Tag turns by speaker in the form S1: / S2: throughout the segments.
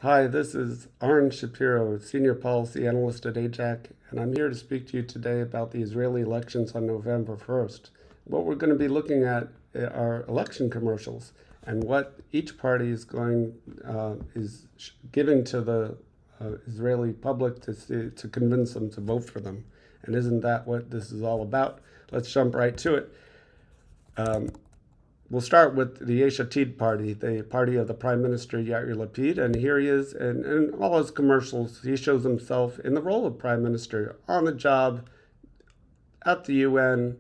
S1: Hi, this is Ahron Shapiro, Senior Policy Analyst at AIJAC, and I'm here to speak to you today about the Israeli elections on November 1st. What we're going to be looking at are election commercials and what each party is giving to the Israeli public to convince them to vote for them. And isn't that what this is all about? Let's jump right to it. We'll start with the Yesh Atid party, the party of the Prime Minister Yair Lapid, and here he is, and in all his commercials, he shows himself in the role of Prime Minister, on the job, at the UN,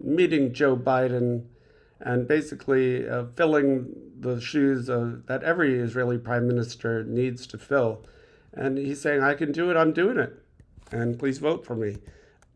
S1: meeting Joe Biden, and basically filling the shoes that every Israeli Prime Minister needs to fill. And he's saying, I can do it, I'm doing it, and please vote for me.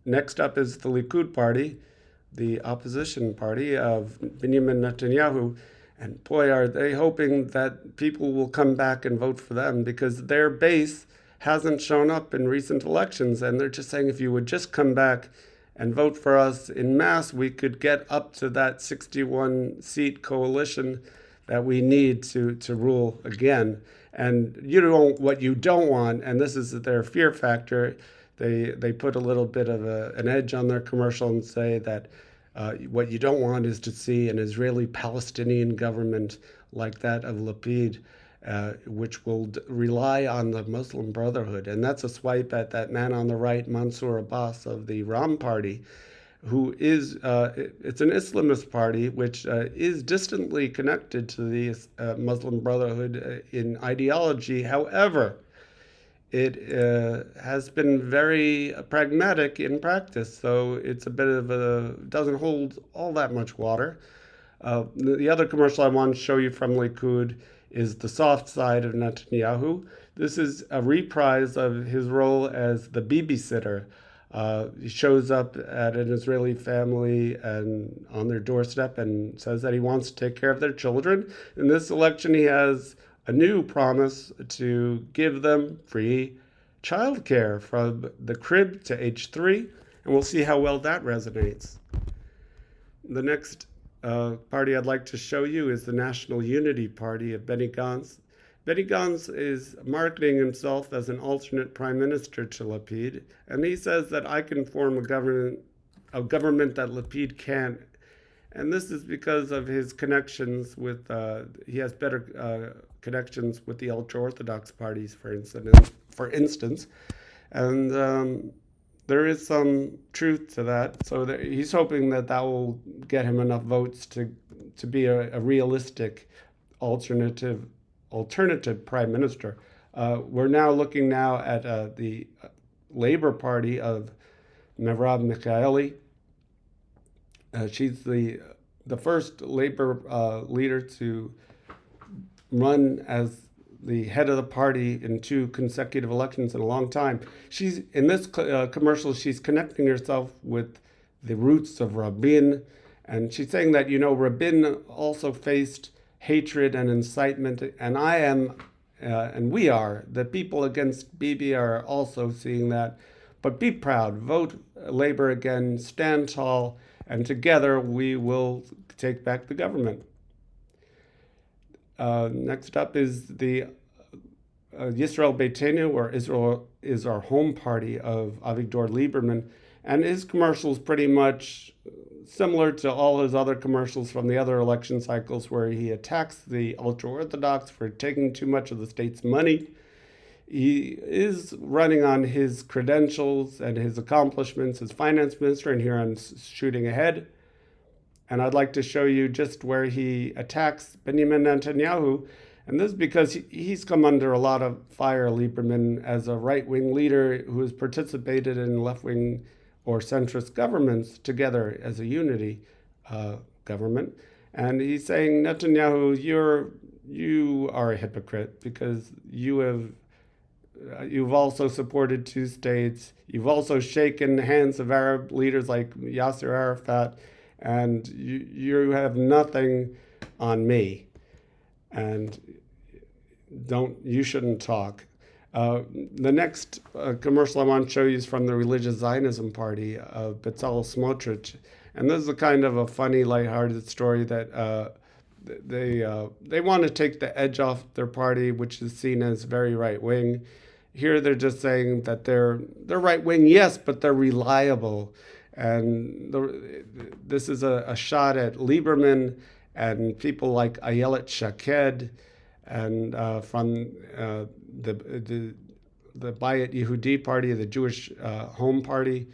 S1: Next up is the Likud party, the opposition party of Benjamin Netanyahu, and boy, are they hoping that people will come back and vote for them because their base hasn't shown up in recent elections, and they're just saying if you would just come back and vote for us in mass, we could get up to that 61-seat coalition that we need to rule again. And what you don't want, and this is their fear factor. They put a little bit of an edge on their commercial and say that what you don't want is to see an Israeli-Palestinian government like that of Lapid, which will rely on the Muslim Brotherhood. And that's a swipe at that man on the right, Mansour Abbas of the Ram Party, who is, it's an Islamist party, which is distantly connected to the Muslim Brotherhood in ideology. However, it has been very pragmatic in practice, so it's a bit of doesn't hold all that much water. The other commercial I want to show you from Likud is the soft side of Netanyahu. This is a reprise of his role as the babysitter. He shows up at an Israeli family and on their doorstep and says that he wants to take care of their children. In this election, he has a new promise to give them free childcare from the crib to age 3, and we'll see how well that resonates. The next party I'd like to show you is the National Unity Party of Benny Gantz. Benny Gantz is marketing himself as an alternate prime minister to Lapid, and he says that I can form a government that Lapid can't. And this is because of his connections with, he has better connections with the ultra-Orthodox parties, for instance. And there is some truth to that. So he's hoping that will get him enough votes to be a realistic alternative prime minister. We're now looking at the Labor Party of Merav Michaeli. She's the first labor leader to run as the head of the party in 2 consecutive elections in a long time. She's in this commercial. She's connecting herself with the roots of Rabin, and she's saying that Rabin also faced hatred and incitement, and and we are the people against Bibi are also seeing that. But be proud, vote Labor again, stand tall, and together we will take back the government. Next up is the Yisrael Beitenu, or Israel is our home party of Avigdor Lieberman, and his commercials pretty much similar to all his other commercials from the other election cycles, where he attacks the ultra-Orthodox for taking too much of the state's money. He is running on his credentials and his accomplishments as finance minister, and here I'm shooting ahead. And I'd like to show you just where he attacks Benjamin Netanyahu. And this is because he's come under a lot of fire, Lieberman, as a right-wing leader who has participated in left-wing or centrist governments together as a unity government. And he's saying, Netanyahu, you are a hypocrite because you've also supported 2 states. You've also shaken the hands of Arab leaders like Yasser Arafat, and you have nothing on me. And you shouldn't talk. The next commercial I want to show you is from the Religious Zionism Party of Betzalel Smotrich. And this is a kind of a funny, lighthearted story that they want to take the edge off their party, which is seen as very right wing. Here they're just saying that they're right wing, yes, but they're reliable, and this is a shot at Lieberman and people like Ayelet Shaked, and from the Bayit Yehudi party, the Jewish Home Party.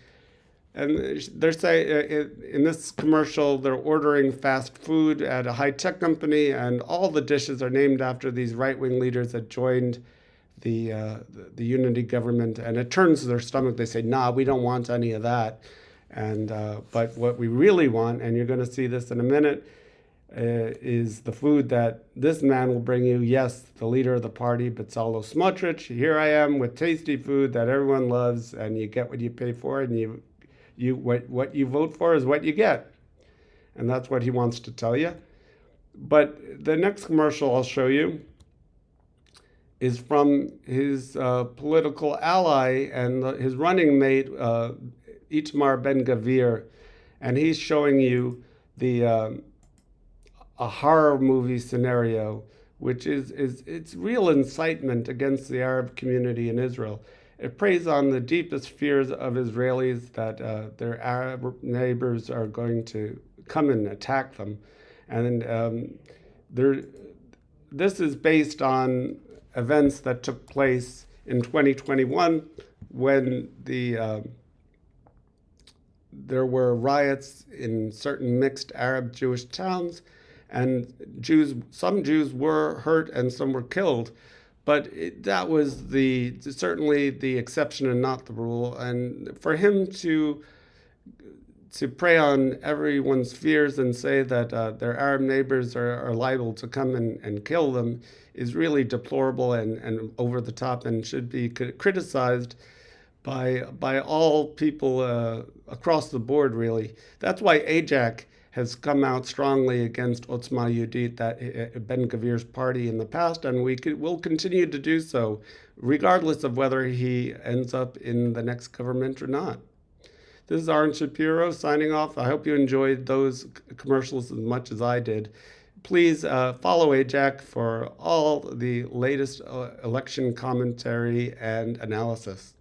S1: And they're saying in this commercial, they're ordering fast food at a high-tech company, and all the dishes are named after these right-wing leaders that joined the unity government. And it turns their stomach. They say, "Nah, we don't want any of that." And but what we really want, and you're going to see this in a minute, is the food that this man will bring you. Yes, the leader of the party, Betzalel Smotrich. Here I am with tasty food that everyone loves, and you get what you pay for, and what you vote for is what you get. And that's what he wants to tell you. But the next commercial I'll show you is from his political ally and his running mate, Itamar Ben Gvir. And he's showing you a horror movie scenario, which is it's real incitement against the Arab community in Israel. It preys on the deepest fears of Israelis that their Arab neighbors are going to come and attack them. And this is based on events that took place in 2021 when there were riots in certain mixed Arab-Jewish towns, and some Jews were hurt and some were killed. But that was certainly the exception and not the rule. And for him to prey on everyone's fears and say that their Arab neighbors are liable to come and kill them is really deplorable and over the top, and should be criticized by all people across the board, really. That's why AIJAC has come out strongly against Otzma Yehudit, that Ben Gvir's party, in the past, and will continue to do so, regardless of whether he ends up in the next government or not. This is Ahron Shapiro signing off. I hope you enjoyed those commercials as much as I did. Please follow AIJAC for all the latest election commentary and analysis.